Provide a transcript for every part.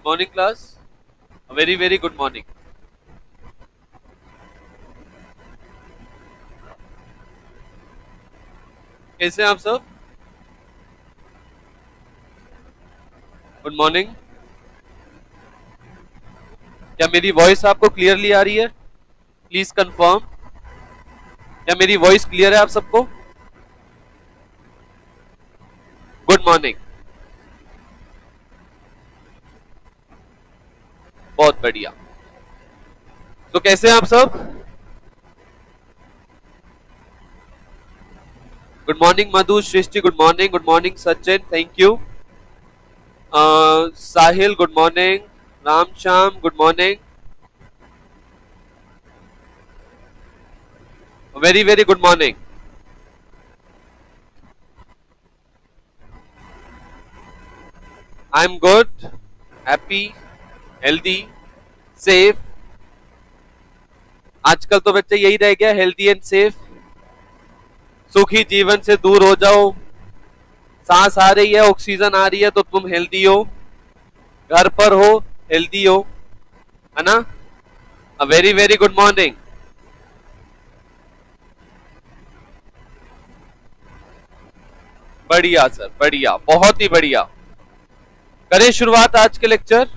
morning class. A very very good morning. कैसे हैं आप सब? Good morning. क्या मेरी वॉइस आपको क्लियरली आ रही है? Please confirm. क्या मेरी वॉइस क्लियर है आप सबको? Good morning. बहुत बढ़िया. तो कैसे हैं आप सब? Good morning Madhu, Srishti good morning. Good morning Sachin, thank you. Sahil good morning. Ram Shyam good morning. Very very good morning. I am good, happy, healthy, safe. आजकल तो बच्चे यही रह गया, हेल्दी एंड सेफ. सुखी जीवन से दूर हो जाओ. सांस आ रही है, ऑक्सीजन आ रही है तो तुम हेल्दी हो. घर पर हो, हेल्दी हो, है ना? अ वेरी वेरी गुड मॉर्निंग. बढ़िया सर, बढ़िया, बहुत ही बढ़िया. करें शुरुआत आज के लेक्चर.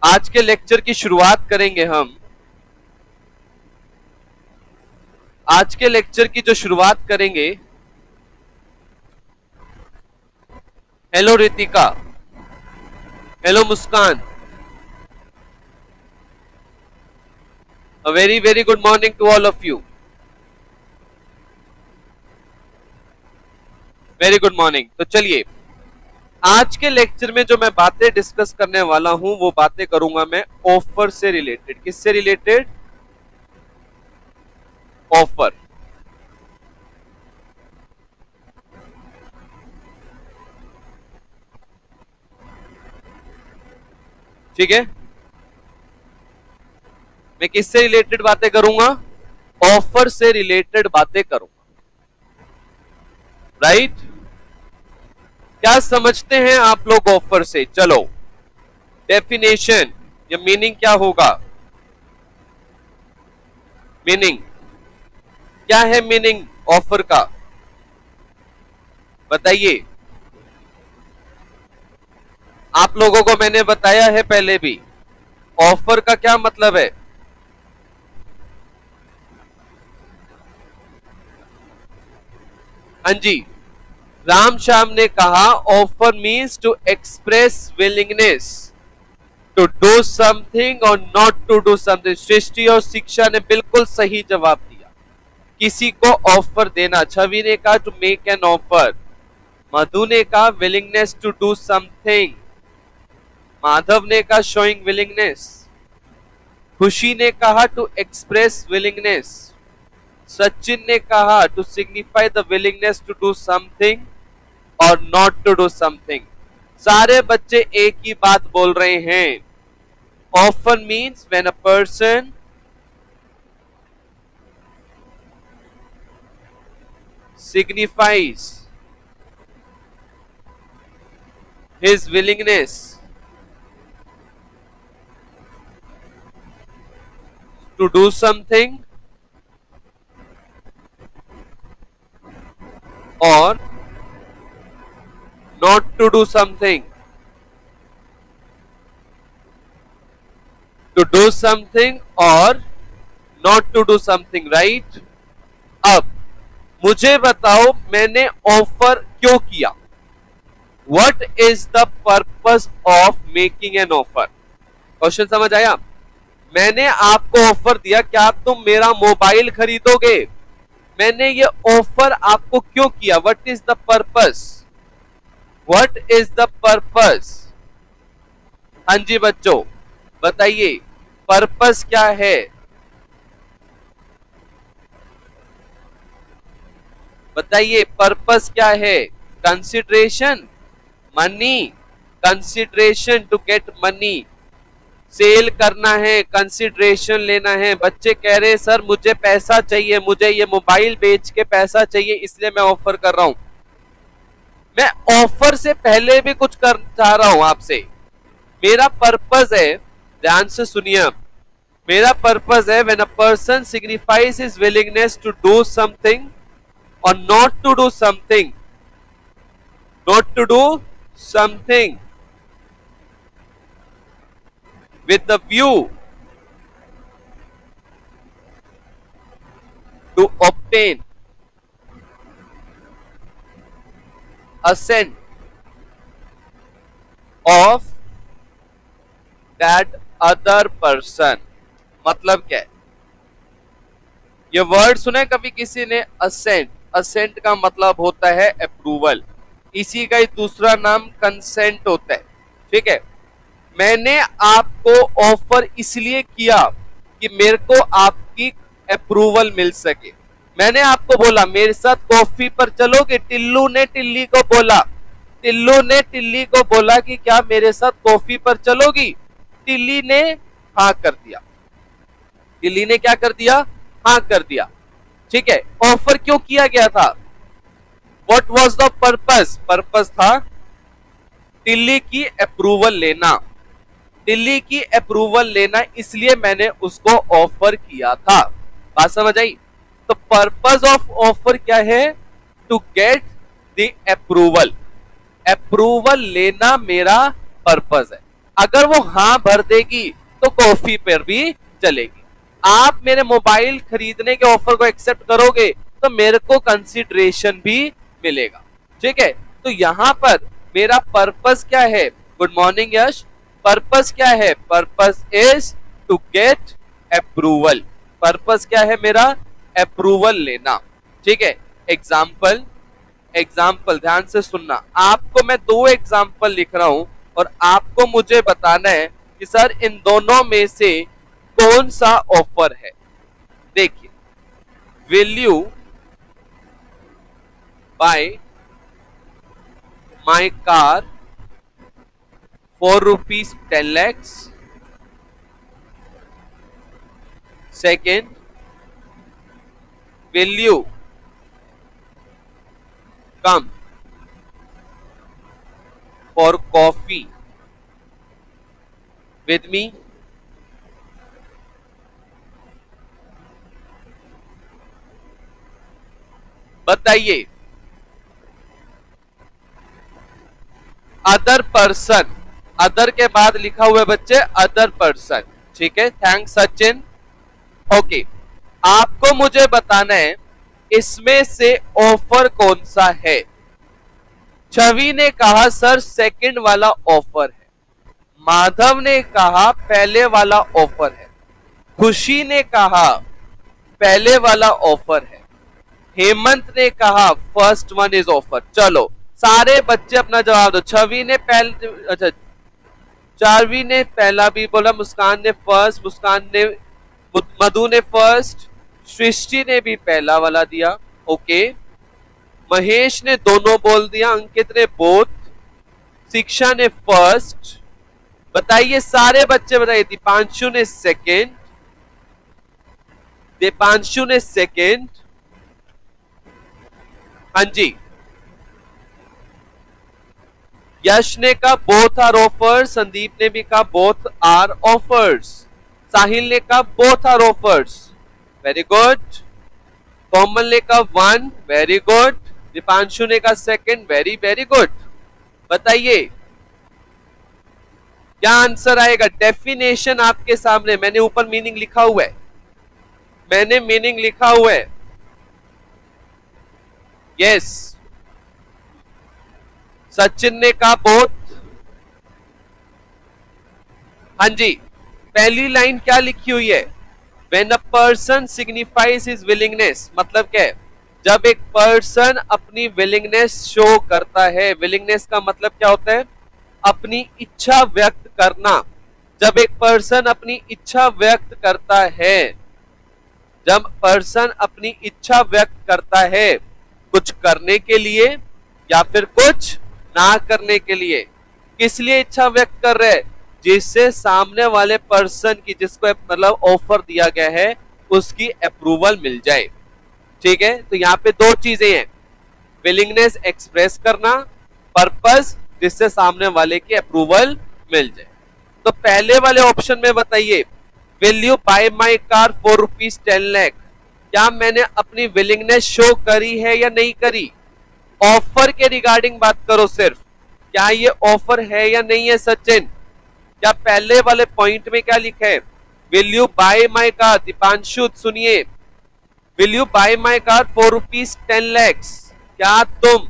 आज के लेक्चर की शुरुआत करेंगे हम. आज के लेक्चर की जो शुरुआत करेंगे. Hello Ritika, hello Muskan. A very very good morning to all of you. Very good morning. तो चलिए, आज के लेक्चर में जो मैं बातें डिस्कस करने वाला हूं वो बातें करूंगा मैं ऑफर से रिलेटेड. किससे रिलेटेड? ऑफर. ठीक है. मैं किससे रिलेटेड बातें करूंगा? ऑफर से रिलेटेड बातें करूंगा. राइट? क्या समझते हैं आप लोग ऑफर से? चलो, डेफिनेशन या मीनिंग क्या होगा? मीनिंग क्या है? मीनिंग ऑफर का बताइए. आप लोगों को मैंने बताया है पहले भी, ऑफर का क्या मतलब है. हाँ जी, राम श्याम ने कहा offer means to express willingness to do something और not to do something. Srishti और शिक्षा ने बिल्कुल सही जवाब दिया. किसी को ऑफर देना. छवि ने कहा to make an offer. Madhu ने कहा willingness to do something. Madhav ने कहा शोइंग विलिंगनेस. खुशी ने कहा टू एक्सप्रेस विलिंगनेस. सचिन ने कहा to signify the willingness to do something और नॉट टू डू समथिंग. सारे बच्चे एक ही बात बोल रहे हैं. Offer means when a person signifies his willingness to do something or not to do something. To do something or not to do something, right? अब मुझे बताओ मैंने ऑफर क्यों किया. What is the purpose of making an offer? Question समझ आया? मैंने आपको ऑफर दिया, क्या तुम मेरा मोबाइल खरीदोगे? मैंने ये ऑफर आपको क्यों किया? What is the purpose? What is the purpose? हाँ जी बच्चों, बताइए पर्पस क्या है? बताइए पर्पस क्या है? Consideration, money, consideration to get money. Sale करना है, कंसिडरेशन लेना है. बच्चे कह रहे हैं सर मुझे पैसा चाहिए, मुझे ये मोबाइल बेच के पैसा चाहिए, इसलिए मैं ऑफर कर रहा हूं. मैं ऑफर से पहले भी कुछ कर चाह रहा हूं आपसे। मेरा पर्पस है, ध्यान से सुनिए आप, मेरा पर्पस है when a person signifies his willingness to do something और not to do something, not to do something with the view to obtain assent of that other person। मतलब क्या है? ये वर्ड सुने कभी किसी ने? असेंट। असेंट का मतलब होता है अप्रूवल, इसी का ही दूसरा नाम कंसेंट होता है। ठीक है, मैंने आपको ऑफर इसलिए किया कि मेरे को आपकी अप्रूवल मिल सके। मैंने आपको बोला मेरे साथ कॉफी पर चलोगे, टिल्लू ने टिल्ली को बोला, टिल्लू ने टिल्ली को बोला कि क्या मेरे साथ कॉफी पर चलोगी? टिल्ली ने हाँ कर दिया, टिल्ली ने क्या कर दिया? हाँ कर दिया। ठीक है, ऑफर क्यों किया गया था? What was the purpose? Purpose था टिल्ली की अप्रूवल लेना, टिल्ली की अप्रूवल लेना, इसलिए मैंने उसको ऑफर किया था। बात समझ आई? तो पर्पस ऑफ ऑफर क्या है? To get the approval. Approval लेना मेरा पर्पस है। अगर वो हाँ भर देगी तो कॉफी पर भी चलेगी। आप मेरे मोबाइल खरीदने के ऑफर को एक्सेप्ट करोगे तो मेरे को कंसिडरेशन भी मिलेगा। ठीक है, तो यहां पर मेरा पर्पस क्या है? गुड मॉर्निंग यश। पर्पस क्या है? Purpose is to get approval. Purpose क्या है मेरा? अप्रूवल लेना। ठीक है, एग्जाम्पल, एग्जाम्पल ध्यान से सुनना। आपको मैं दो एग्जाम्पल लिख रहा हूं और आपको मुझे बताना है कि सर इन दोनों में से कौन सा ऑफर है। देखिए, will you buy my car ₹4 10 lakhs। Second, will you come for coffee with me? बताइए। अदर पर्सन, अदर के बाद लिखा हुआ है बच्चे अदर पर्सन। ठीक है, थैंक्स सचिन। ओके, आपको मुझे बताना है इसमें से ऑफर कौन सा है। छवि ने कहा सर सेकंड वाला ऑफर है, माधव ने कहा पहले वाला ऑफर है, खुशी ने कहा पहले वाला ऑफर है, हेमंत ने कहा फर्स्ट वन इज ऑफर। चलो सारे बच्चे अपना जवाब दो। छवि ने पहले, अच्छा चारवी ने पहला भी बोला, मुस्कान ने फर्स्ट, मुस्कान ने, मधु ने फर्स्ट, सृष्टि ने भी पहला वाला दिया। ओके, महेश ने दोनों बोल दिया, अंकित ने बोथ, शिक्षा ने फर्स्ट। बताइए सारे बच्चे बताइए। दीपांशु ने सेकंड, दीपांशु ने सेकंड, हाँ जी। यश ने कहा बोथ आर ऑफर्स, संदीप ने भी कहा बोथ आर ऑफर्स, साहिल ने कहा both are offers, very good. Komal ने कहा वन, वेरी गुड। दीपांशु ने कहा सेकंड, वेरी वेरी गुड। बताइए क्या आंसर आएगा? डेफिनेशन आपके सामने, मैंने ऊपर मीनिंग लिखा हुआ है, मैंने मीनिंग लिखा हुआ है। यस, सचिन ने कहा बोथ, हाँ जी। पहली लाइन क्या लिखी हुई है? When a person signifies his willingness, मतलब क्या है? जब एक पर्सन अपनी विलिंगनेस शो करता है। विलिंगनेस का मतलब क्या होता है? अपनी इच्छा व्यक्त करना। जब एक पर्सन अपनी इच्छा व्यक्त करता है, जब पर्सन अपनी इच्छा व्यक्त करता है कुछ करने के लिए या फिर कुछ ना करने के लिए, किस लिए इच्छा व्यक्त कर रहे हैं? जिससे सामने वाले पर्सन की, जिसको मतलब ऑफर दिया गया है, उसकी अप्रूवल मिल जाए। ठीक है, तो यहाँ पे दो चीजें हैं, विलिंगनेस एक्सप्रेस करना पर्पस जिससे सामने वाले की अप्रूवल मिल जाए। तो पहले वाले ऑप्शन में बताइए, will you buy my car for ₹10 lakh, क्या मैंने अपनी विलिंगनेस शो करी है या नहीं करी? ऑफर के रिगार्डिंग बात करो सिर्फ, क्या ये ऑफर है या नहीं है सचिन? क्या पहले वाले पॉइंट में क्या लिखा है? Will you buy my car, Deepanshu सुनिए, will you buy my car for ₹10 lakh, क्या तुम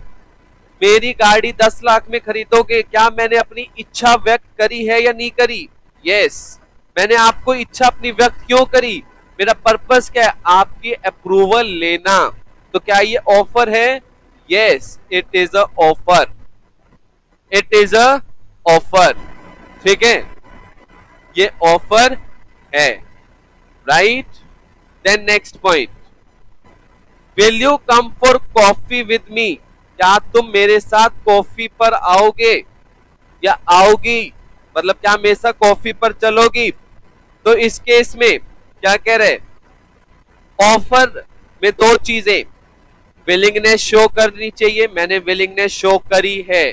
मेरी गाड़ी 10 लाख में खरीदोगे? क्या मैंने अपनी इच्छा व्यक्त करी है या नहीं करी? यस, मैंने आपको इच्छा अपनी व्यक्त क्यों करी? मेरा पर्पस क्या है? आपकी अप्रूवल लेना। तो क्या ये ऑफर है? Yes, it is a offer, it is a offer. ठीक है, ये ऑफर है, right. Then next point, will you come for coffee with me, क्या तुम मेरे साथ कॉफी पर आओगे या आओगी? मतलब क्या मेरे साथ कॉफी पर चलोगी? तो इस केस में क्या कह रहे, ऑफर में दो चीजें, विलिंगनेस शो करनी चाहिए, मैंने विलिंगनेस शो करी है।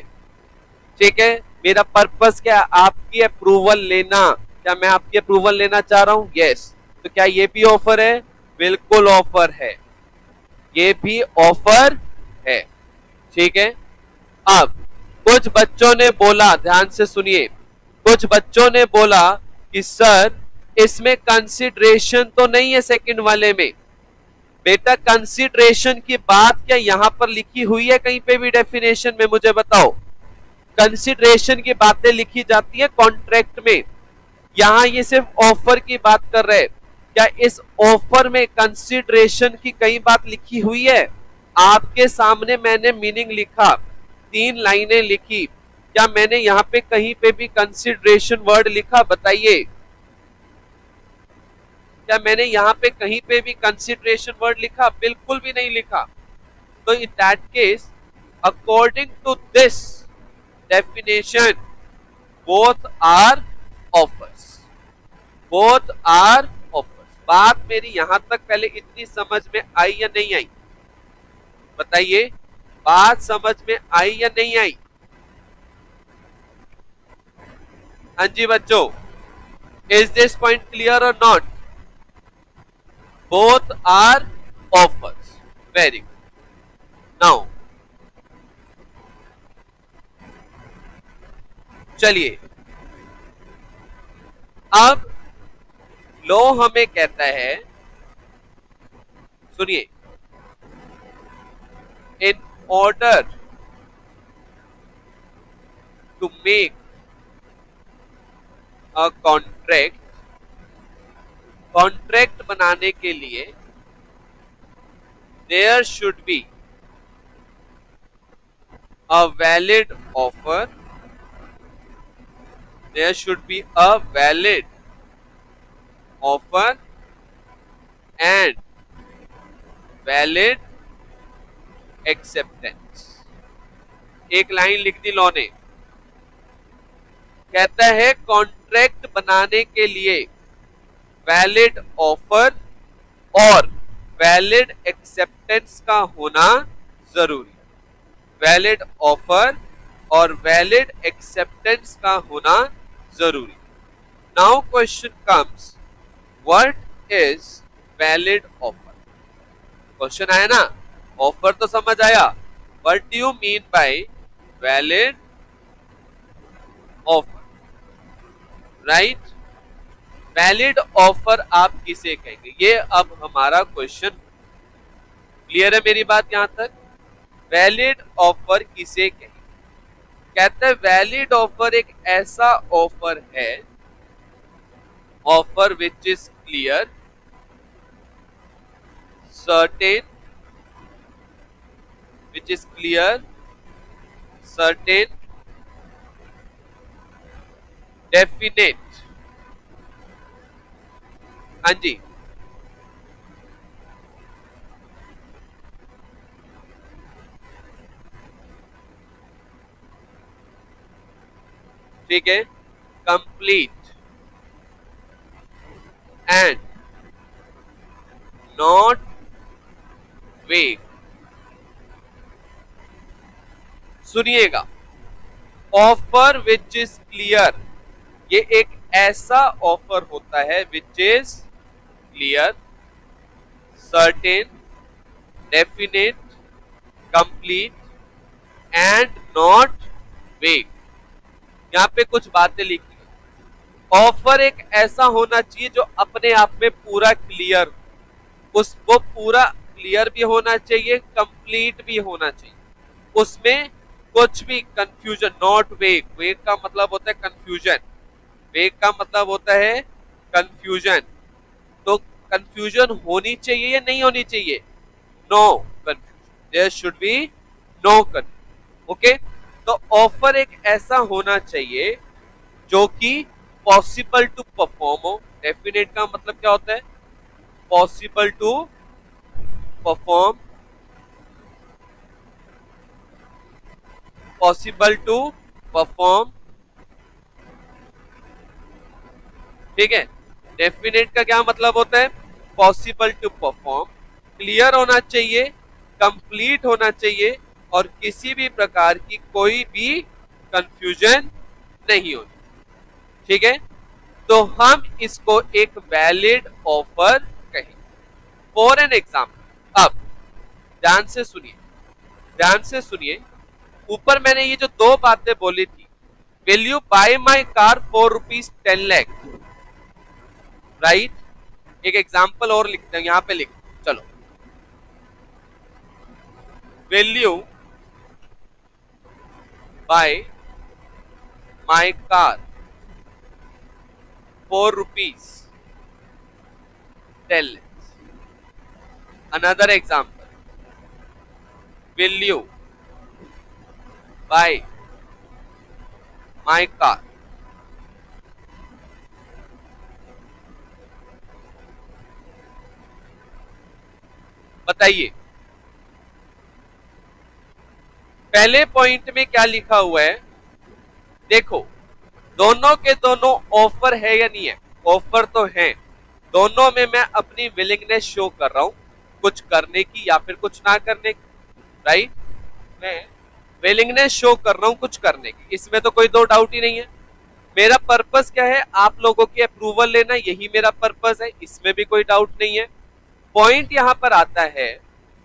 ठीक है, मेरा पर्पस क्या? आपकी अप्रूवल लेना। क्या मैं आपकी अप्रूवल लेना चाह रहा हूं? यस। तो क्या ये भी ऑफर है? बिल्कुल ऑफर है, ये भी ऑफर है। ठीक है, अब कुछ बच्चों ने बोला, ध्यान से सुनिए, कुछ बच्चों ने बोला कि सर इसमें कंसिडरेशन तो नहीं है सेकंड वाले में। बेटा कंसिडरेशन की बात क्या यहां पर लिखी हुई है कहीं पे भी डेफिनेशन में? मुझे बताओ, कंसिडरेशन की बातें लिखी जाती है कॉन्ट्रैक्ट में, यहां ये सिर्फ ऑफर की बात कर रहे हैं। क्या इस ऑफर में कंसिडरेशन की कई बात लिखी हुई है? आपके सामने मैंने मीनिंग लिखा, 3 लाइनें लिखी, क्या मैंने यहां पे कहीं पे भी कंसिडरेशन वर्ड लिखा? बताइए, क्या मैंने यहां पे कहीं पे भी कंसिडरेशन वर्ड लिखा? बिल्कुल भी नहीं लिखा। तो in that case, according to this definition, both are offers, both are offers. बात मेरी यहां तक पहले इतनी समझ में आई या नहीं आई? बताइए, बात समझ में आई या नहीं आई? हाँ जी बच्चों, इज दिस पॉइंट क्लियर और not? Both are offers, very good. Now चलिए, अब लो हमें कहता है, सुनिए, in order to make a contract, contract बनाने के लिए there should be a valid offer, there should be a valid offer and valid acceptance. एक लाइन लिख दी लॉ ने, कहता है कॉन्ट्रैक्ट बनाने के लिए वैलिड ऑफर और वैलिड एक्सेप्टेंस का होना जरूरी, वैलिड ऑफर और वैलिड एक्सेप्टेंस का होना जरूरी। Now question comes, what is valid offer? Question आया ना, ऑफर तो समझ आया, what do you mean by valid offer? Right, valid offer आप किसे कहेंगे? ये अब हमारा क्वेश्चन, क्लियर है मेरी बात यहां तक? वैलिड ऑफर किसे कहेंगे? कहते हैं वैलिड ऑफर एक ऐसा ऑफर है, offer which is clear, certain, which is clear, certain, definite. हाँ जी, ठीक है, कंप्लीट एंड नॉट वेग। सुनिएगा, ऑफर विच इज क्लियर, ये एक ऐसा ऑफर होता है which is clear, certain, definite, complete and not वेग। यहां पे कुछ बातें लिखी है। ऑफर एक ऐसा होना चाहिए जो अपने आप में पूरा क्लियर, वो पूरा क्लियर भी होना चाहिए, कंप्लीट भी होना चाहिए, उसमें कुछ भी कंफ्यूजन, नॉट वेग, वेग का मतलब होता है कंफ्यूजन, वेग का मतलब होता है कंफ्यूजन, तो कंफ्यूजन होनी चाहिए या नहीं होनी चाहिए, no confusion, there should be no confusion. Okay, तो ऑफर एक ऐसा होना चाहिए जो कि पॉसिबल टू परफॉर्म हो। डेफिनेट का मतलब क्या होता है, possible to perform, possible to perform, ठीक है। डेफिनेट का क्या मतलब होता है, पॉसिबल टू परफॉर्म, क्लियर होना चाहिए, कंप्लीट होना चाहिए और किसी भी प्रकार की कोई भी कंफ्यूजन नहीं होनी, ठीक है। तो हम इसको एक वैलिड ऑफर कहेंगे। फॉर एन एग्जाम्पल, अब ध्यान से सुनिए, ध्यान से सुनिए, ऊपर मैंने ये जो दो बातें बोली थी, will you buy my car for ₹10 lakh, right. एक एग्जाम्पल और लिखते हैं, यहां पे लिख, चलो, will you buy my car for ₹10 lakhs। Another example, will you buy my car बताइए पहले पॉइंट में क्या लिखा हुआ है, देखो दोनों के दोनों ऑफर है या नहीं है, ऑफर तो है, दोनों में मैं अपनी विलिंगनेस शो कर रहा हूं कुछ करने की या फिर कुछ ना करने की, राइट। मैं विलिंगनेस शो कर रहा हूं कुछ करने की, इसमें तो कोई दो डाउट ही नहीं है। मेरा पर्पस क्या है, आप लोगों की अप्रूवल लेना, यही मेरा पर्पस है, इसमें भी कोई डाउट नहीं है। पॉइंट यहां पर आता है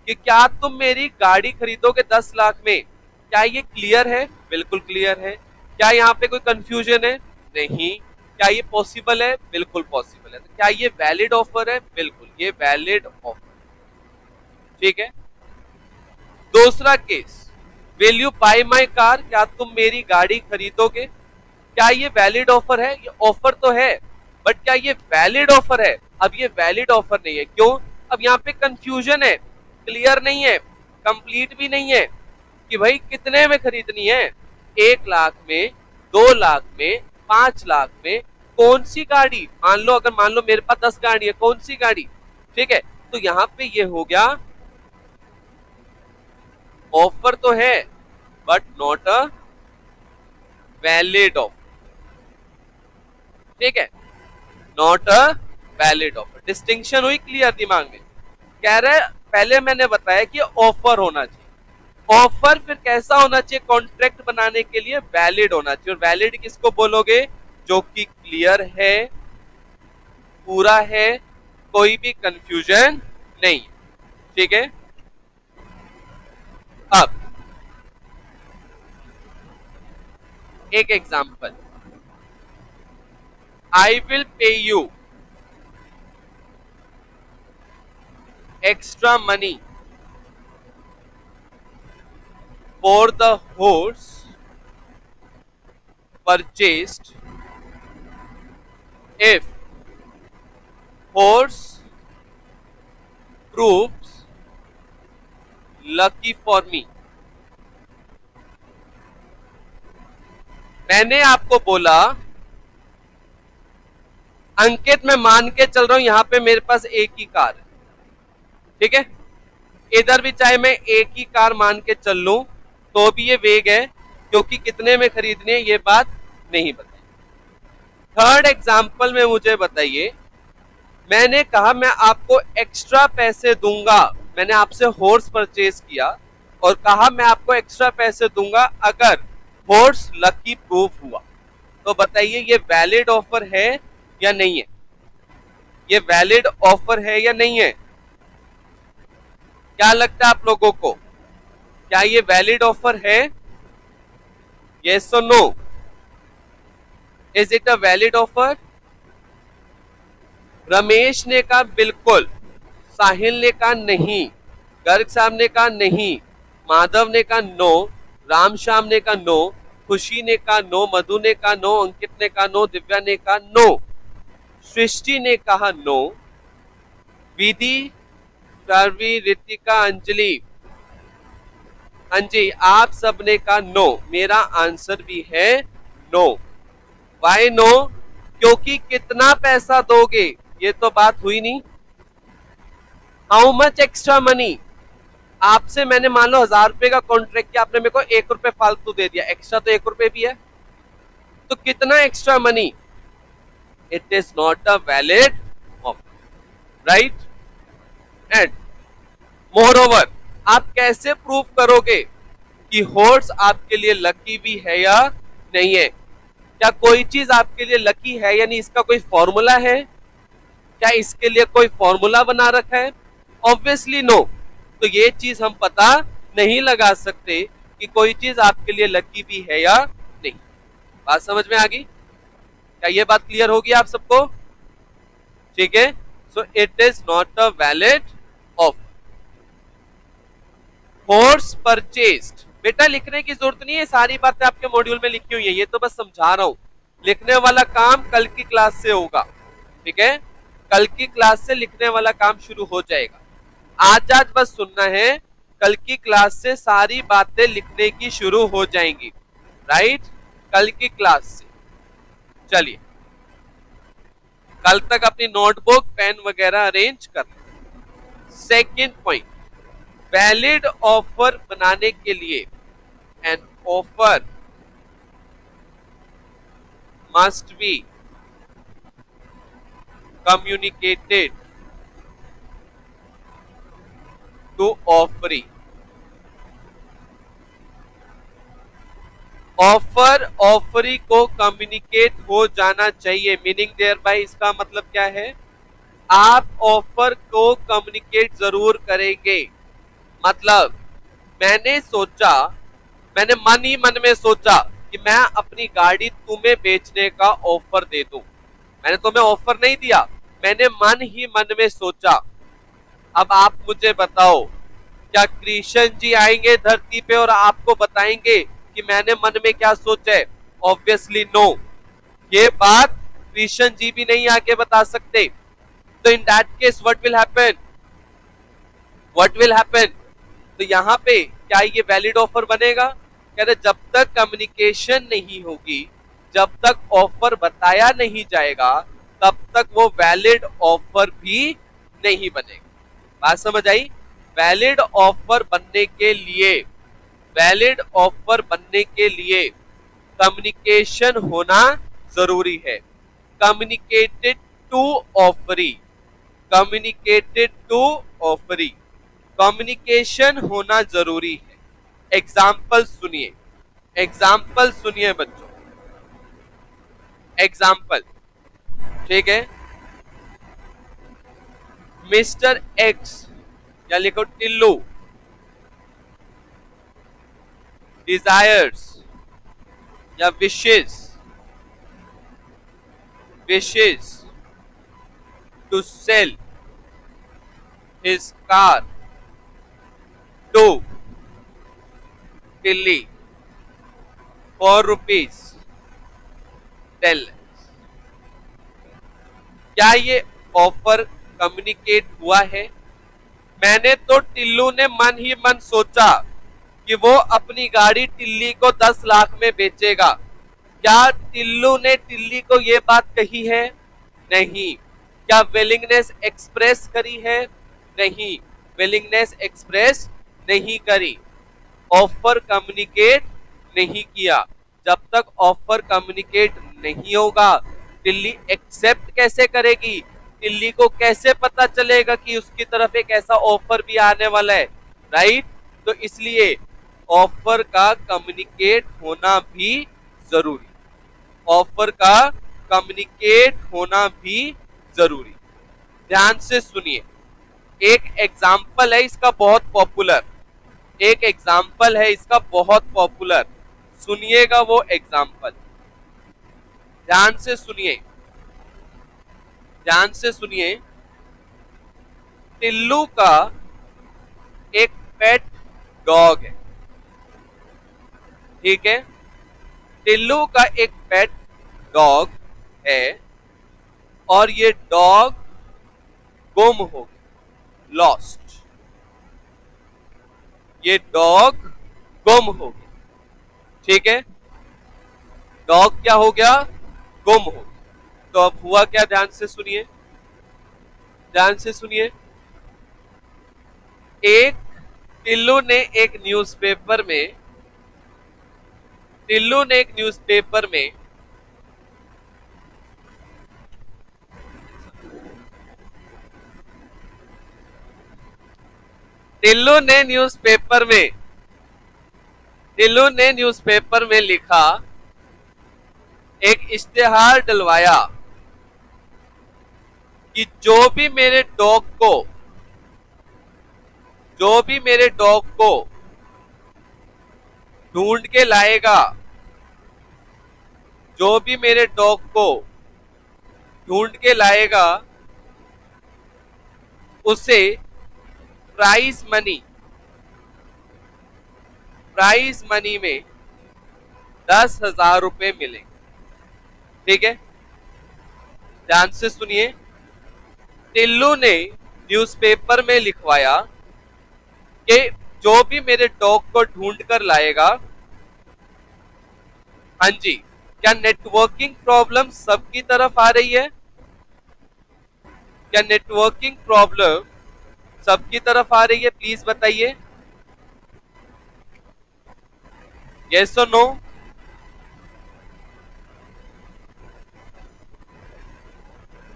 कि क्या तुम मेरी गाड़ी खरीदोगे 10 लाख में, क्या ये क्लियर है, बिल्कुल क्लियर है। क्या यहाँ पे कोई कंफ्यूजन है, नहीं। क्या ये पॉसिबल है, बिल्कुल पॉसिबल है। तो क्या ये वैलिड ऑफर है, बिल्कुल ये वैलिड ऑफर, ठीक है। दूसरा case, will you buy my car, क्या तुम मेरी गाड़ी खरीदोगे, क्या ये वैलिड ऑफर है, ये ऑफर तो है, बट क्या ये वैलिड ऑफर है, अब ये वैलिड ऑफर नहीं है, क्यों, अब यहाँ पे कंफ्यूजन है, क्लियर नहीं है, कंप्लीट भी नहीं है कि भाई कितने में खरीदनी है, 1 लाख में, 2 लाख में, 5 लाख में, कौन सी गाड़ी, मान लो अगर मान लो मेरे पास 10 गाड़ी है, कौन सी गाड़ी, ठीक है। तो यहाँ पे ये हो गया, ऑफर तो है but not a valid offer, ठीक है, not a valid offer. Distinction हुई क्लियर दिमाग में, कह रहे पहले मैंने बताया कि ऑफर होना चाहिए, ऑफर फिर कैसा होना चाहिए, कॉन्ट्रैक्ट बनाने के लिए वैलिड होना चाहिए। और वैलिड किसको बोलोगे, जो कि क्लियर है, पूरा है, कोई भी कंफ्यूजन नहीं, ठीक है। अब एक example, I will pay you extra money for the horse purchased if horse proves lucky for me। मैंने आपको बोला, अंकित मैं मान के चल रहा हूं यहां पे मेरे पास एक ही कार है, ठीक है, इधर भी चाहे मैं एक ही कार मान के चल लूं तो भी ये वेग है, क्योंकि कितने में खरीदनी है ये बात नहीं बताई। थर्ड एग्जांपल में मुझे बताइए, मैंने कहा मैं आपको एक्स्ट्रा पैसे दूंगा, मैंने आपसे हॉर्स परचेज किया और कहा मैं आपको एक्स्ट्रा पैसे दूंगा अगर हॉर्स लकी प्रूफ हुआ। तो बताइए ये वैलिड ऑफर है या नहीं है? ये वैलिड ऑफर है या नहीं है? क्या लगता है आप लोगों को, क्या ये वैलिड ऑफर है? यस और no? Is it a valid offer? Ramesh ने कहा बिल्कुल, साहिल ने कहा नहीं, गर्ग साहब ने कहा नहीं, माधव ने कहा नो, रामश्याम ने कहा नो, खुशी ने कहा नो, मधु ने कहा नो, अंकित ने कहा नो, दिव्या ने कहा नो, सृष्टि ने कहा नो, विधि, शार्वी, रितिका, अंजलि, हाँ जी आप सबने कहा नो। मेरा आंसर भी है नो। Why no? क्योंकि कितना पैसा दोगे ये तो बात हुई नहीं। How much extra money? आपसे मैंने मान लो 1000 रुपए का कॉन्ट्रैक्ट किया, आपने मेरे को 1 रुपए फालतू दे दिया, एक्स्ट्रा तो 1 रुपए भी है, तो कितना extra money? It is not a valid offer, right? And more over आप कैसे प्रूव करोगे कि हॉर्स आपके लिए लकी भी है या नहीं है? क्या कोई चीज आपके लिए लकी है या नहीं, इसका कोई फॉर्मूला है? क्या इसके लिए कोई फॉर्मूला बना रखा है? Obviously no. तो ये चीज हम पता नहीं लगा सकते कि कोई चीज आपके लिए लकी भी है या नहीं। बात समझ में आ गई? क्या ये बात क्लियर होगी आप सबको? ठीक है, so it is not a valid offer. Horse purchased, बेटा लिखने की जरूरत नहीं है, सारी बातें आपके मॉड्यूल में लिखी हुई है, ये तो बस समझा रहा हूं। लिखने वाला काम कल की क्लास से होगा, ठीक है? कल की क्लास से लिखने वाला काम शुरू हो जाएगा। आज बस सुनना है, कल की क्लास से सारी बातें लिखने की शुरू हो जाएंगी, राइट? कल की क्लास से। चलिए कल तक अपनी नोटबुक पेन वगैरह अरेंज कर। सेकेंड पॉइंट, वैलिड ऑफर बनाने के लिए an offer must be communicated to offeree. Offeree को कम्युनिकेट हो जाना चाहिए। मीनिंग देयर बाय, इसका मतलब क्या है? आप ऑफर को कम्युनिकेट जरूर करेंगे। मतलब मैंने सोचा, मैंने मन ही मन में सोचा कि मैं अपनी गाड़ी तुम्हें बेचने का ऑफर दे दूं। मैंने तुम्हें ऑफर नहीं दिया, मैंने मन ही मन में सोचा। अब आप मुझे बताओ, क्या कृष्ण जी आएंगे धरती पे और आपको बताएंगे कि मैंने मन में क्या सोचा है? Obviously no. ये बात कृष्ण जी भी नहीं आके बता सकते। तो in that case what will happen? What will happen? तो यहाँ पे क्या ये वैलिड ऑफर बनेगा? कह रहे जब तक कम्युनिकेशन नहीं होगी, जब तक ऑफर बताया नहीं जाएगा, तब तक वो वैलिड ऑफर भी नहीं बनेगा। बात समझ आई? वैलिड ऑफर बनने के लिए, वैलिड ऑफर बनने के लिए कम्युनिकेशन होना जरूरी है। Communicated to offeree, communicated to offeree, communication होना जरूरी है। एग्जाम्पल सुनिए, एग्जाम्पल सुनिए बच्चों, एग्जाम्पल, ठीक है? मिस्टर एक्स या लिखो टिल्लू डिजायर्स या wishes to sell his car to Tilli for ₹10। क्या ये ऑफर कम्युनिकेट हुआ है? मैंने तो टिल्लू ने मन ही मन सोचा कि वो अपनी गाड़ी टिल्ली को 10 लाख में बेचेगा। क्या टिल्लू ने टिल्ली को ये बात कही है? नहीं। क्या विलिंगनेस एक्सप्रेस करी है? नहीं, विलिंगनेस एक्सप्रेस नहीं करी। ऑफर कम्युनिकेट नहीं किया। जब तक ऑफर कम्युनिकेट नहीं होगा, टिल्ली एक्सेप्ट कैसे करेगी? टिल्ली को कैसे पता चलेगा कि उसकी तरफ एक ऐसा ऑफर भी आने वाला है, राइट? तो इसलिए ऑफर का कम्युनिकेट होना भी जरूरी, ऑफर का कम्युनिकेट होना भी जरूरी। ध्यान से सुनिए, एक एग्जाम्पल है इसका बहुत पॉपुलर, एक एग्जाम्पल है इसका बहुत पॉपुलर, सुनिएगा वो एग्जाम्पल। ध्यान से सुनिए, ध्यान से सुनिए। टिल्लू का एक पेट डॉग है, ठीक है। टिल्लू का एक पेट डॉग है और ये डॉग गुम हो गया, लॉस्ट। ये डॉग गुम हो गया, ठीक है। डॉग क्या हो गया? गुम हो गया। तो अब हुआ क्या? ध्यान से सुनिए, ध्यान से सुनिए। एक टिल्लू ने एक न्यूज़पेपर में, टिल्लू ने एक न्यूज़पेपर में टिल्लू ने न्यूज़पेपर में टिल्लू ने न्यूज़पेपर में लिखा, एक इश्तेहार डलवाया कि जो भी मेरे डॉग को ढूंढ के लाएगा, जो भी मेरे डॉग को ढूंढ के लाएगा उसे प्राइज मनी में 10,000 रुपए मिलेंगे, ठीक है। ध्यान से सुनिए, टिल्लू ने न्यूज़पेपर में लिखवाया कि जो भी मेरे डॉग को ढूंढ कर लाएगा, हाँ जी, क्या नेटवर्किंग प्रॉब्लम सबकी तरफ आ रही है? क्या नेटवर्किंग प्रॉब्लम सबकी तरफ आ रही है? प्लीज बताइए, यस और नो।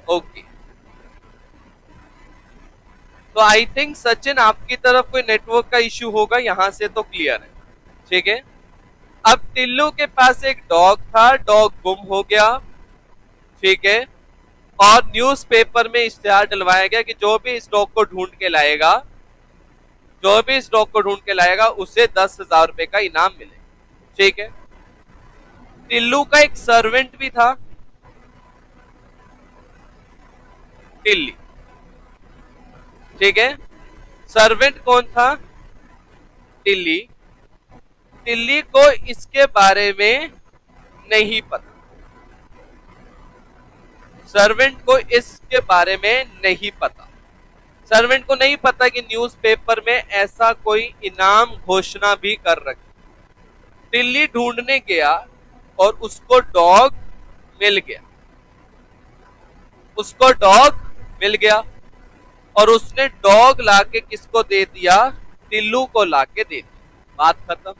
ओके, तो आई थिंक सचिन आपकी तरफ कोई नेटवर्क का इश्यू होगा, यहां से तो क्लियर है, ठीक है। अब टिल्लू के पास एक डॉग था, डॉग गुम हो गया, ठीक है। और न्यूज़पेपर में इश्तेहार डलवाया गया कि जो भी इस डॉग को ढूंढ के लाएगा, जो भी इस डॉग को ढूंढ के लाएगा उसे 10,000 रुपए का इनाम मिलेगा, ठीक है। टिल्लू का एक सर्वेंट भी था, टिल्ली, ठीक है। सर्वेंट कौन था? टिल्ली। टिल्ली को इसके बारे में नहीं पता, सर्वेंट को इसके बारे में नहीं पता, सर्वेंट को नहीं पता कि न्यूज़पेपर में ऐसा कोई इनाम घोषणा भी कर रखी। टिल्ली ढूंढने गया और उसको डॉग मिल गया, उसको डॉग मिल गया और उसने डॉग लाके किसको दे दिया? टिल्लू को लाके दे दिया। बात खत्म,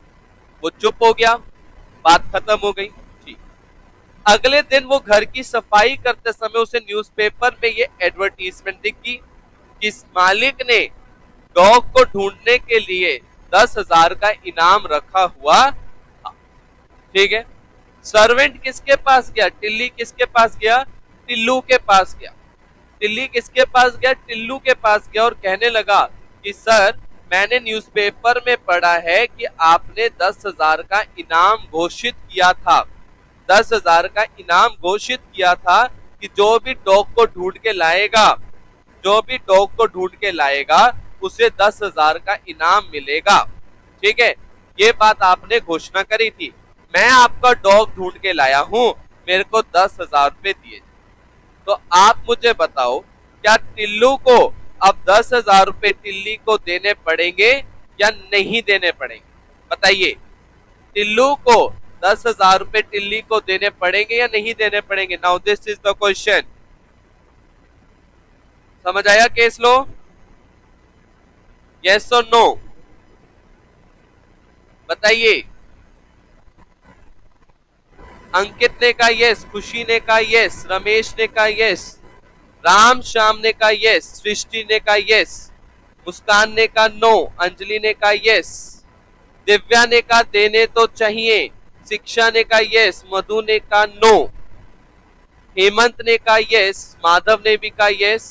वो चुप हो गया, बात खत्म हो गई। ठीक, अगले दिन वो घर की सफाई करते समय उसे न्यूज़पेपर में ये एडवर्टीजमेंट दिखी कि मालिक ने डॉग को ढूंढने के लिए 10,000 का इनाम रखा हुआ था, ठीक है। सर्वेंट किसके पास गया? टिल्ली किसके पास गया? टिल्लू के पास गया। टिल्ली किसके पास गया? टिल्लू के पास गया और कहने लगा कि सर, मैंने न्यूज़पेपर में पढ़ा है कि आपने 10,000 का इनाम घोषित किया था, 10,000 का इनाम घोषित किया था कि जो भी डॉग को ढूंढ के लाएगा, जो भी डॉग को ढूंढ के लाएगा उसे 10,000 का इनाम मिलेगा, ठीक है। ये बात आपने घोषणा करी थी। मैं आपका डॉग ढूंढ के लाया हूं, मेरे को 10,000 रुपए दिए। तो आप मुझे बताओ, क्या टिल्लू को अब 10,000 रुपए टिल्ली को देने पड़ेंगे या नहीं देने पड़ेंगे? बताइए, टिल्लू को 10,000 रुपए टिल्ली को देने पड़ेंगे या नहीं देने पड़ेंगे? Now this is the question. समझ आया केस लो? यस और नो बताइए। अंकित ने कहा यस, खुशी ने कहा यस, रमेश ने कहा यस, राम श्याम ने कहा यस, सृष्टि ने कहा यस, मुस्कान ने कहा नो, अंजलि ने कहा यस, दिव्या ने कहा देने तो चाहिए, शिक्षा ने कहा यस, मधु ने कहा नो, हेमंत ने कहा यस, माधव ने भी कहा yes.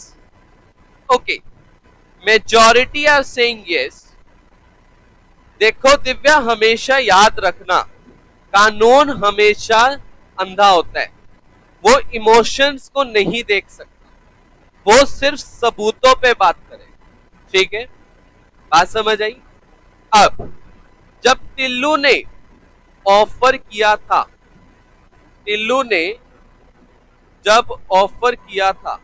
Okay, majority are saying yes. देखो दिव्या, हमेशा याद रखना, कानून हमेशा अंधा होता है, वो इमोशंस को नहीं देख सकता, वो सिर्फ सबूतों पे बात करे। ठीक है, बात समझ आई? अब जब टिल्लू ने ऑफर किया था, टिल्लू ने जब ऑफर किया था,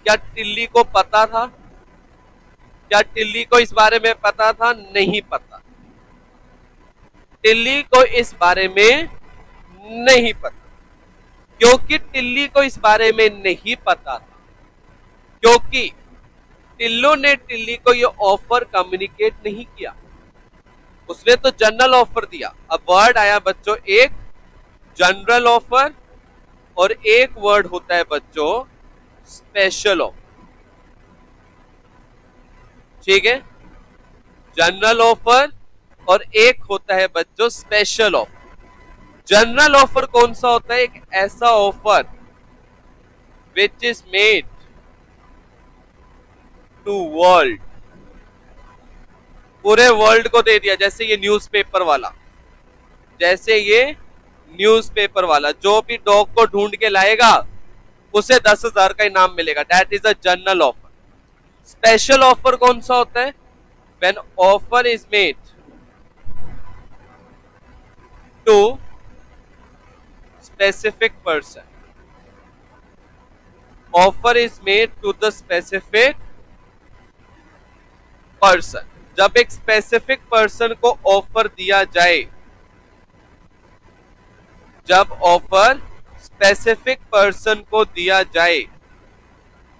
क्या टिल्ली को पता था? क्या टिल्ली को इस बारे में पता था? नहीं पता, टिल्ली को इस बारे में नहीं पता। क्योंकि टिल्ली को इस बारे में नहीं पता था, क्योंकि टिल्लू ने टिल्ली को ये ऑफर कम्युनिकेट नहीं किया, उसने तो जनरल ऑफर दिया। अब वर्ड आया बच्चों, एक जनरल ऑफर और एक वर्ड होता है बच्चों स्पेशल ऑफर। ठीक है, जनरल ऑफर और एक होता है बच्चों स्पेशल ऑफर। जनरल ऑफर कौन सा होता है? एक ऐसा offer which is made to world, पूरे वर्ल्ड को दे दिया। जैसे ये न्यूज़पेपर वाला, जैसे ये न्यूज़पेपर वाला, जो भी डॉग को ढूंढ के लाएगा उसे 10,000 का इनाम मिलेगा। That is a general offer. Special offer कौन सा होता है? When offer is made to specific person, offer is made to the specific person. जब एक स्पेसिफिक पर्सन को ऑफर दिया जाए, जब ऑफर स्पेसिफिक पर्सन को दिया जाए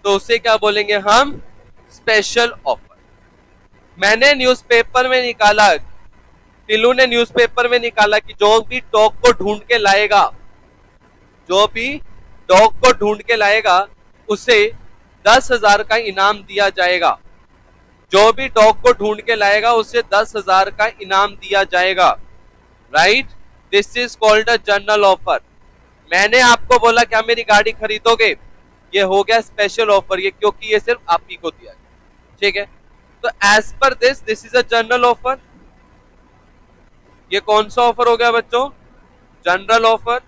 तो उसे क्या बोलेंगे हम? Special offer. मैंने न्यूज़पेपर में निकाला, टिल्लू ने न्यूज़पेपर में निकाला कि जो भी डॉग को ढूंढ के लाएगा, जो भी डॉग को ढूंढ के लाएगा उसे 10,000 का इनाम दिया जाएगा। जो भी डॉग को ढूंढ के लाएगा उसे 10,000 का इनाम दिया जाएगा। Right, this is called a general offer. मैंने आपको बोला क्या मेरी गाड़ी खरीदोगे, ये हो गया स्पेशल ऑफर, ये क्योंकि ये सिर्फ आप ही को दिया गया। ठीक है, तो as per this is a general offer. ये कौन सा ऑफर हो गया बच्चों? General offer.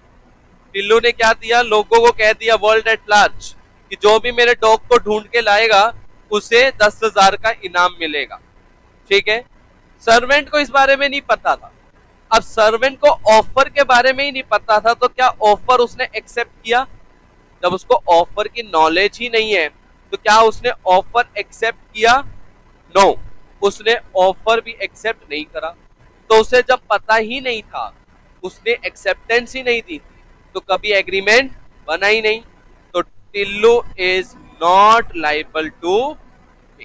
टिल्लू ने क्या दिया? लोगों को कह दिया वर्ल्ड एट लार्ज कि जो भी मेरे डॉग को ढूंढ के लाएगा उसे 10,000 का इनाम मिलेगा। ठीक है, सर्वेंट को इस बारे में नहीं पता था। अब सर्वेंट को ऑफर के बारे में ही नहीं पता था तो क्या ऑफर उसने एक्सेप्ट किया? जब उसको ऑफर की नॉलेज ही नहीं है तो क्या उसने ऑफर एक्सेप्ट किया? नो, उसने ऑफर भी एक्सेप्ट नहीं करा। तो उसे जब पता ही नहीं था, उसने एक्सेप्टेंस ही नहीं दी थी, तो कभी एग्रीमेंट बना ही नहीं। तो Tillu is not liable to pay.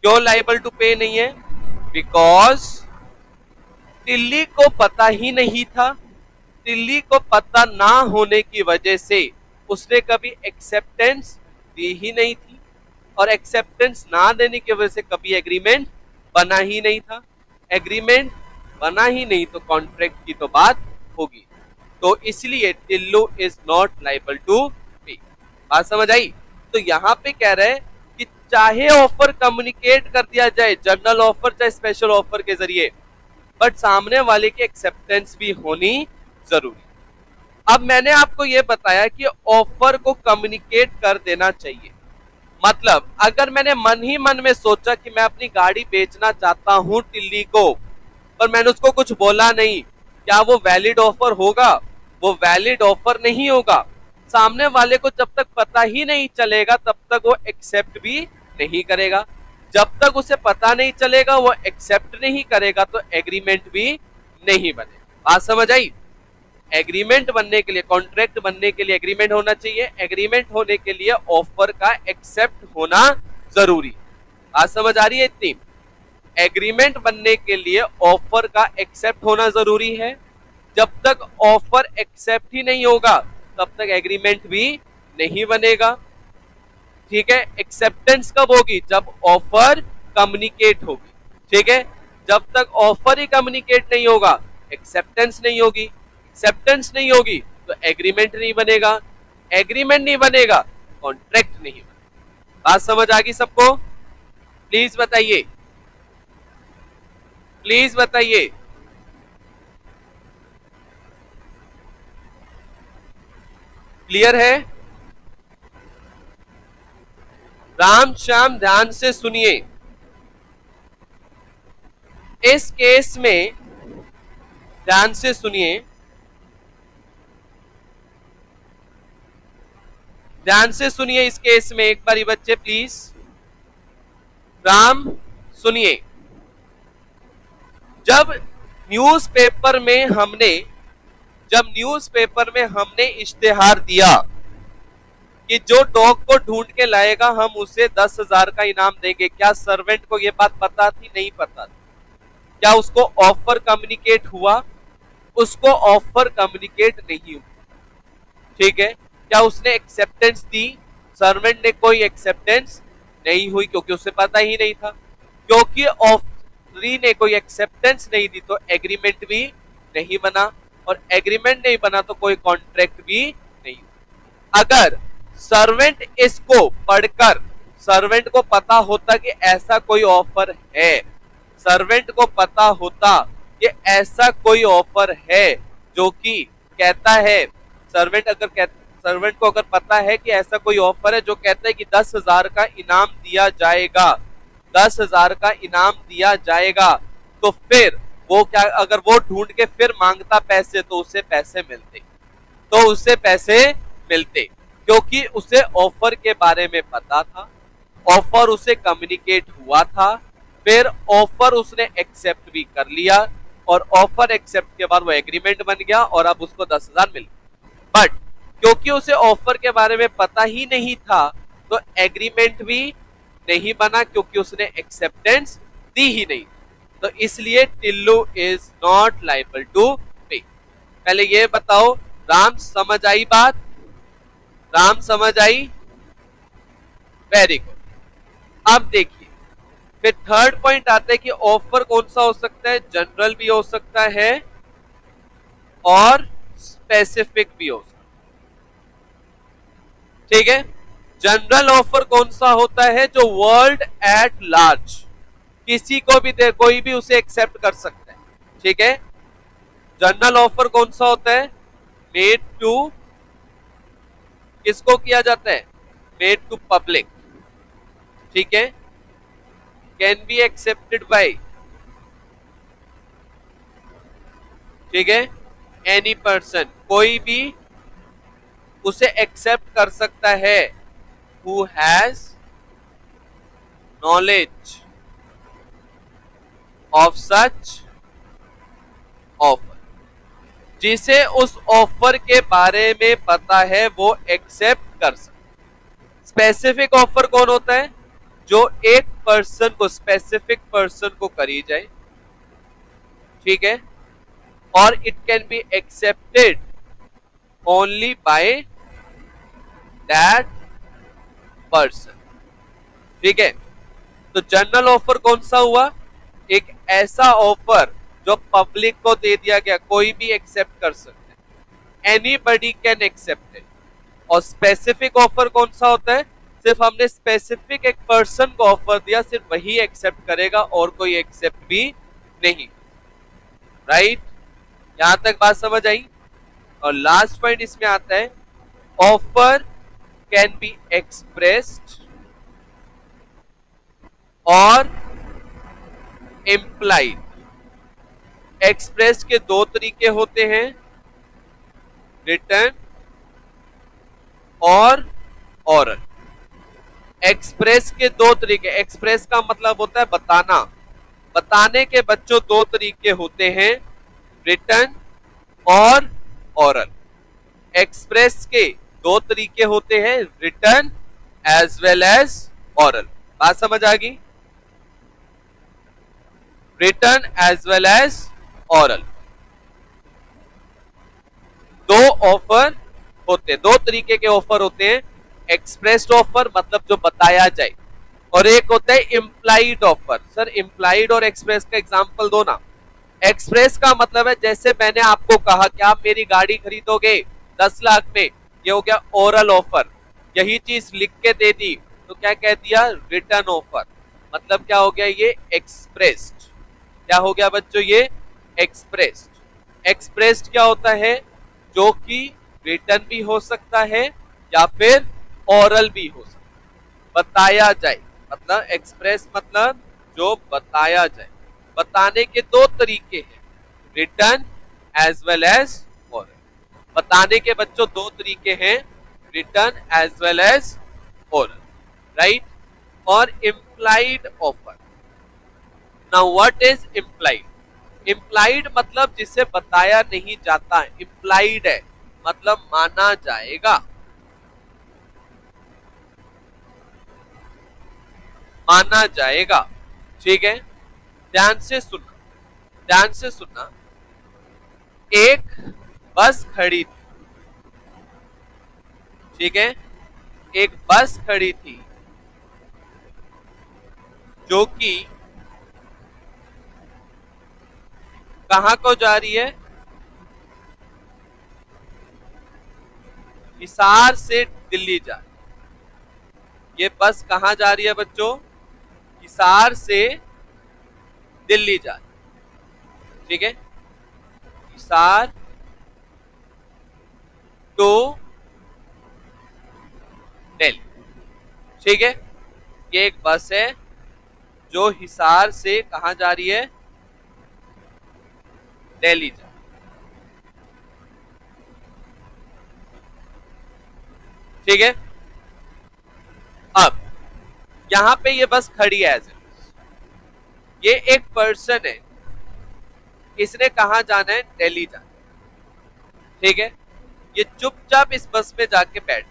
क्यों लाइबल टू पे नहीं है? बिकॉज टिल्ली को पता ही नहीं था। टिल्ली को पता ना होने की वजह से उसने कभी एक्सेप्टेंस दी ही नहीं थी, और एक्सेप्टेंस ना देने की वजह से कभी एग्रीमेंट बना ही नहीं था। एग्रीमेंट बना ही नहीं तो कॉन्ट्रैक्ट की तो बात होगी। तो इसलिए Tillu is not liable to pay. बात समझ आई? तो यहाँ पे कह रहे हैं कि चाहे ऑफर कम्युनिकेट कर दिया जाए, जनरल ऑफर चाहे स्पेशल ऑफर के जरिए, बट सामने वाले की एक्सेप्टेंस भी होनी जरूरी। अब मैंने आपको यह बताया कि ऑफर को कम्युनिकेट कर देना चाहिए। मतलब अगर मैंने मन ही मन में सोचा कि मैं अपनी गाड़ी बेचना चाहता हूं टिल्ली को, पर मैंने उसको कुछ बोला नहीं, क्या वो वैलिड ऑफर होगा? वो वैलिड ऑफर नहीं होगा। सामने वाले को जब तक पता ही नहीं चलेगा तब तक वो एक्सेप्ट भी नहीं करेगा। जब तक उसे पता नहीं चलेगा वो एक्सेप्ट नहीं करेगा तो एग्रीमेंट भी नहीं बनेगा। बात समझ आई? एग्रीमेंट बनने के लिए, कॉन्ट्रैक्ट बनने के लिए एग्रीमेंट होना चाहिए। एग्रीमेंट होने के लिए ऑफर का एक्सेप्ट होना जरूरी। बात समझ आ रही है इतनी? एग्रीमेंट बनने के लिए ऑफर का एक्सेप्ट होना जरूरी है। जब तक ऑफर एक्सेप्ट ही नहीं होगा तब तक एग्रीमेंट भी नहीं बनेगा। ठीक है, एक्सेप्टेंस कब होगी? जब ऑफर कम्युनिकेट होगी। ठीक है, जब तक ऑफर ही कम्युनिकेट नहीं होगा एक्सेप्टेंस नहीं होगी, एक्सेप्टेंस नहीं होगी तो एग्रीमेंट नहीं बनेगा, एग्रीमेंट नहीं बनेगा कॉन्ट्रैक्ट नहीं बनेगा। बात समझ आ गई सबको? प्लीज बताइए, प्लीज बताइए। क्लियर है? राम श्याम ध्यान से सुनिए, इस केस में ध्यान से सुनिए, ध्यान से सुनिए इस केस में एक बारी बच्चे प्लीज। राम सुनिए, जब न्यूज़पेपर में हमने इश्तेहार दिया कि जो डॉग को ढूंढ के लाएगा हम उसे 10,000 का इनाम देंगे, क्या सर्वेंट को यह बात पता थी? नहीं पता थी। क्या उसको ऑफर कम्युनिकेट हुआ? उसको ऑफर कम्युनिकेट नहीं हुआ। ठीक है, क्या उसने एक्सेप्टेंस दी? सर्वेंट ने कोई एक्सेप्टेंस नहीं हुई क्योंकि उसे पता ही नहीं था। क्योंकि ऑफरी ने कोई एक्सेप्टेंस नहीं दी तो एग्रीमेंट भी नहीं बना, और एग्रीमेंट नहीं बना तो कोई कॉन्ट्रैक्ट भी नहीं। अगर सर्वेंट इसको पढ़कर सर्वेंट को पता होता कि ऐसा कोई ऑफर है, सर्वेंट को पता होता कि ऐसा कोई ऑफर है जो कि कहता है, सर्वेंट को अगर पता है कि ऐसा कोई ऑफर है जो कहता है कि 10,000 का इनाम दिया जाएगा, 10,000 का इनाम दिया जाएगा, तो फिर वो क्या, अगर वो ढूंढ के फिर मांगता पैसे तो उसे पैसे मिलते, क्योंकि उसे ऑफर के बारे में पता था, ऑफर उसे कम्युनिकेट हुआ था, फिर ऑफर उसने एक्सेप्ट भी कर लिया, और ऑफर एक्सेप्ट के बाद वो एग्रीमेंट बन गया और अब उसको 10,000 मिल गए। बट क्योंकि उसे ऑफर के बारे में पता ही नहीं था तो एग्रीमेंट भी नहीं बना, क्योंकि उसने एक्सेप्टेंस दी ही नहीं, तो इसलिए Tillu is not liable to pay. पहले ये बताओ, राम समझ आई बात? राम समझ आई? Very good. अब देखिए, फिर थर्ड पॉइंट आता है कि ऑफर कौन सा हो सकता है? जनरल भी हो सकता है और स्पेसिफिक भी हो सकता है। ठीक है, जनरल ऑफर कौन सा होता है? जो वर्ल्ड एट लार्ज किसी को भी दे, कोई भी उसे एक्सेप्ट कर सकता है। ठीक है, जनरल ऑफर कौन सा होता है? मेड टू, किसको किया जाता है? Made to public. ठीक है, कैन बी एक्सेप्टेड बाय, ठीक है, एनी पर्सन, कोई भी उसे एक्सेप्ट कर सकता है, who has knowledge of such offer, जिसे उस ऑफर के बारे में पता है वो एक्सेप्ट कर सकता। स्पेसिफिक ऑफर कौन होता है? जो एक पर्सन को, स्पेसिफिक पर्सन को करी जाए। ठीक है, और it can be accepted only by that person. ठीक है, तो जनरल ऑफर कौन सा हुआ? एक ऐसा ऑफर जो पब्लिक को दे दिया गया, कोई भी एक्सेप्ट कर सकता है, एनीबडी कैन एक्सेप्ट इट। और स्पेसिफिक ऑफर कौन सा होता है? सिर्फ हमने स्पेसिफिक एक पर्सन को ऑफर दिया, सिर्फ वही एक्सेप्ट करेगा और कोई एक्सेप्ट भी नहीं। राइट, यहां तक बात समझ आई? और लास्ट पॉइंट इसमें आता है, ऑफर कैन बी एक्सप्रेस्ड और इम्प्लाइड। एक्सप्रेस के दो तरीके होते हैं, रिटन और ओरल। एक्सप्रेस के दो तरीके, एक्सप्रेस का मतलब होता है बताना, बताने के बच्चों दो तरीके होते हैं, रिटन और ओरल। एक्सप्रेस के दो तरीके होते हैं, written as well as oral. बात समझ आ गई? Written as well as oral, दो ऑफर होते हैं, दो तरीके के ऑफर होते हैं, एक्सप्रेस्ड ऑफर मतलब जो बताया जाए, और एक होता है इम्प्लाइड ऑफर। सर इम्प्लाइड और एक्सप्रेस का एग्जांपल दो ना। एक्सप्रेस का मतलब है जैसे मैंने आपको कहा कि आप मेरी गाड़ी खरीदोगे 10 लाख में, ये हो गया ओरल ऑफर। यही चीज लिख के दे दी तो क्या कह दिया, रिटर्न ऑफर। मतलब क्या हो गया, ये एक्सप्रेस्ड। क्या हो गया बच्चों, ये एक्सप्रेस्ड। एक्सप्रेस्ड क्या होता है, जो कि रिटर्न भी हो सकता है या फिर ओरल भी हो सकता है, बताया जाए। मतलब एक्सप्रेस मतलब जो बताया जाए। बताने के दो तरीके हैं, written as well as oral. बताने के बच्चों दो तरीके हैं, written as well as oral, right. और implied offer. Now what is implied? Implied मतलब जिसे बताया नहीं जाता, इम्प्लाइड है मतलब माना जाएगा। माना जाएगा, ठीक है। ध्यान से सुनना, ध्यान से सुनना। एक बस खड़ी थी, ठीक है। एक बस खड़ी थी जो कि कहां को जा रही है, हिसार से दिल्ली जा रही है। ये बस कहां जा रही है बच्चों, हिसार से दिल्ली जा रही है, ठीक है। हिसार टू दिल्ली, ठीक है। ये एक बस है जो हिसार से कहां जा रही है, दिल्ली जा, ठीक है। अब यहां पे ये बस खड़ी है, ये एक पर्सन है, इसने कहां जाना है, दिल्ली जाना, ठीक है। ये चुपचाप इस बस में जाके बैठ,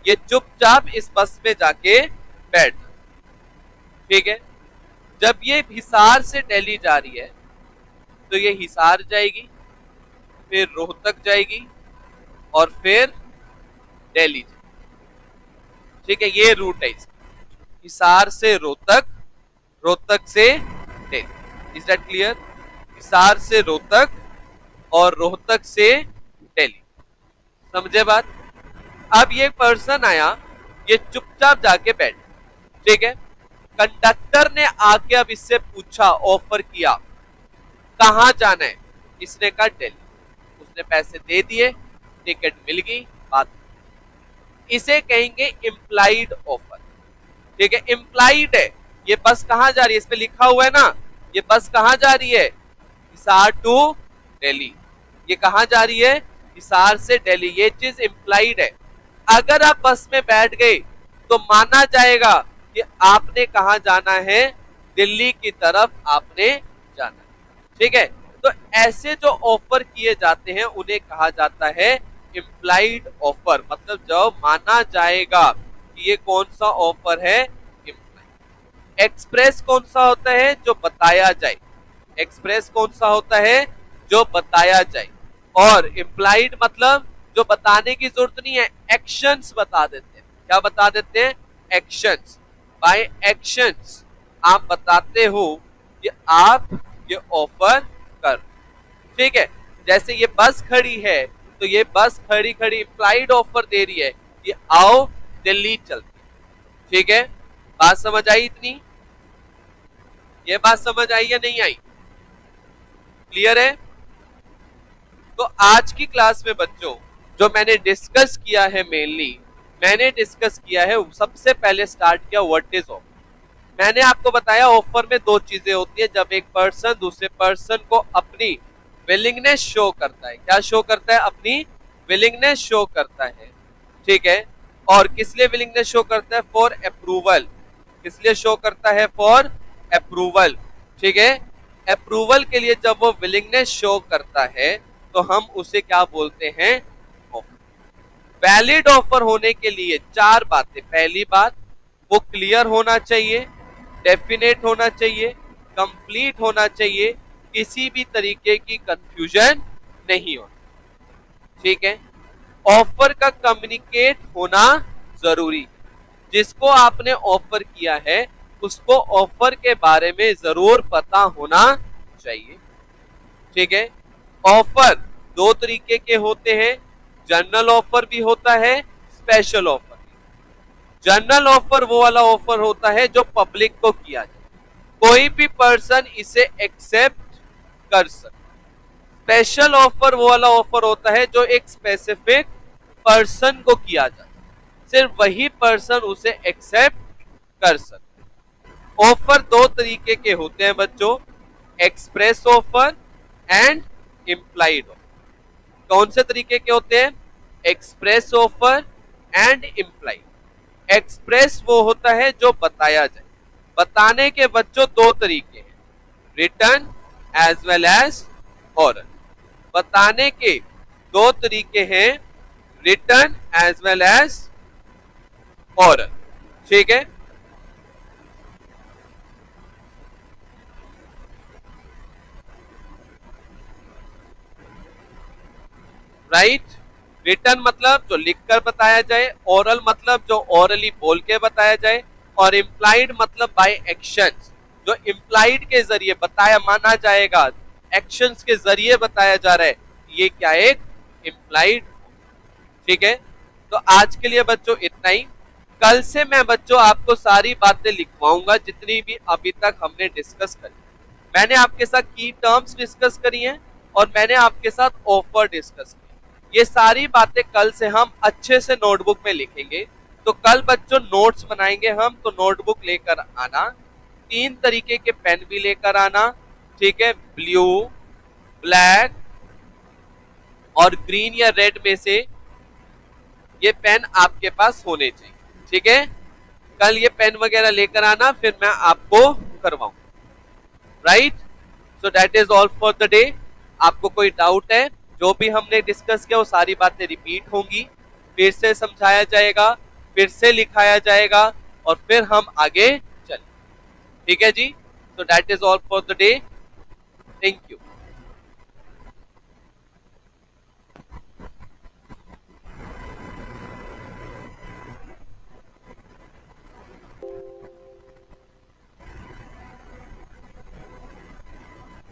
ये चुपचाप इस बस में जाके बैठ, ठीक है। जब ये हिसार से दिल्ली जा रही है तो ये हिसार जाएगी, फिर रोहतक जाएगी और फिर दिल्ली, ठीक है। ये रूट है इसका, हिसार से रोहतक, रोहतक से Delhi. Is that clear? Hisar से रोहतक और रोहतक से दिल्ली, समझे बात? अब ये पर्सन आया, ये चुपचाप जाके बैठ, ठीक है। कंडक्टर ने आके अब इससे पूछा, ऑफर किया कहां जाना है, इसने कहा दिल्ली। उसने पैसे दे दिए, टिकट मिल गई, बात। इसे कहेंगे इम्प्लाइड ऑफर, ठीक है। इम्प्लाइड है, ये बस कहां जा रही है, इस पे लिखा हुआ है ना, ये बस कहां जा रही है, हिसार टू दिल्ली। ये कहां जा रही है, हिसार से दिल्ली, ये चीज इम्प्लाइड है। अगर आप बस में बैठ गए तो माना जाएगा कि आपने कहां जाना है, दिल्ली की तरफ आपने जाना है, ठीक है। तो ऐसे जो ऑफर किए जाते हैं उन्हें कहा जाता है इम्प्लाइड ऑफर। मतलब जब माना जाएगा कि ये कौन सा ऑफर है, इम्प्लाइड। एक्सप्रेस कौन सा होता है, जो बताया जाए। एक्सप्रेस कौन सा होता है, जो बताया जाए। और इम्प्लाइड मतलब जो बताने की जरूरत नहीं है, एक्शंस बता देते हैं। क्या बता देते हैं, एक्शंस। बाय एक्शंस आप बताते हो कि आप ये ऑफर कर, ठीक है। जैसे ये बस खड़ी है तो ये बस खड़ी खड़ी इम्प्लाइड ऑफर दे रही है कि आओ दिल्ली चलते, ठीक है। बात समझ आई इतनी? ये बात समझ आई या नहीं आई? क्लियर है? तो आज की क्लास में बच्चों जो मैंने डिस्कस किया है, मेनली मैंने डिस्कस किया है, सबसे पहले स्टार्ट किया व्हाट इज ऑफर। मैंने आपको बताया ऑफर में दो चीजें होती है, जब एक पर्सन दूसरे पर्सन को अपनी विलिंगनेस शो करता है। क्या शो करता है, अपनी विलिंगनेस शो करता है, ठीक है। और किस लिए विलिंगनेस शो करता है, फॉर अप्रूवल। किस लिए शो करता है, फॉर अप्रूवल, ठीक है। अप्रूवल के लिए जब वो विलिंगनेस शो करता है तो हम उसे क्या बोलते हैं, ऑफर। वैलिड ऑफर होने के लिए चार बातें। पहली बात, वो क्लियर होना चाहिए, डेफिनेट होना चाहिए, कंप्लीट होना चाहिए, किसी भी तरीके की कंफ्यूजन नहीं होना, ठीक है। ऑफर का कम्युनिकेट होना जरूरी। जिसको आपने ऑफर किया है उसको ऑफर के बारे में जरूर पता होना चाहिए। ठीक है, ऑफर दो तरीके के होते हैं, जनरल ऑफर भी होता है, स्पेशल ऑफर। जनरल ऑफर वो वाला ऑफर होता है जो पब्लिक को किया जाए, कोई भी पर्सन इसे एक्सेप्ट कर सकता। स्पेशल ऑफर वो वाला ऑफर होता है जो एक स्पेसिफिक पर्सन को किया जाए, सिर्फ वही पर्सन उसे एक्सेप्ट कर सकता। ऑफर दो तरीके के होते हैं बच्चों, express offer and implied offer. कौन से तरीके के होते हैं? Express offer and implied. Express वो होता है जो बताया जाए, बताने के बच्चों दो तरीके हैं, written as well as oral. बताने के दो तरीके हैं, written as well as oral. ठीक है, राइट। रिटन मतलब जो लिखकर बताया जाए, ओरल मतलब जो ओरली बोल के बताया जाए, और इम्प्लाइड मतलब बाय एक्शंस, जो इम्प्लाइड के जरिए बताया माना जाएगा, एक्शंस के जरिए बताया जा रहा है, ये क्या एक इम्प्लाइड। ठीक है, तो आज के लिए बच्चों इतना ही। कल से मैं बच्चों आपको सारी बातें लिखवाऊंगा जितनी भी अभी तक हमने डिस्कस करी। मैंने आपके साथ की टर्म्स डिस्कस करी हैं और मैंने आपके साथ ऑफर डिस्कस किया। ये सारी बातें कल से हम अच्छे से नोटबुक में लिखेंगे। तो कल बच्चों नोट्स बनाएंगे हम, तो नोटबुक लेकर आना, 3 तरीके के पेन भी लेकर आना। ठीक है, ब्लू, ब्लैक और ग्रीन या रेड में से ये पेन आपके पास होने चाहिए। ठीक है, कल ये पेन वगैरह लेकर आना, फिर मैं आपको करवाऊं। Right, so that is all for the day. आपको कोई डाउट है? जो भी हमने डिस्कस किया वो सारी बातें रिपीट होंगी, फिर से समझाया जाएगा, फिर से लिखाया जाएगा और फिर हम आगे चलें। ठीक है जी, so that is all for the day. Thank you.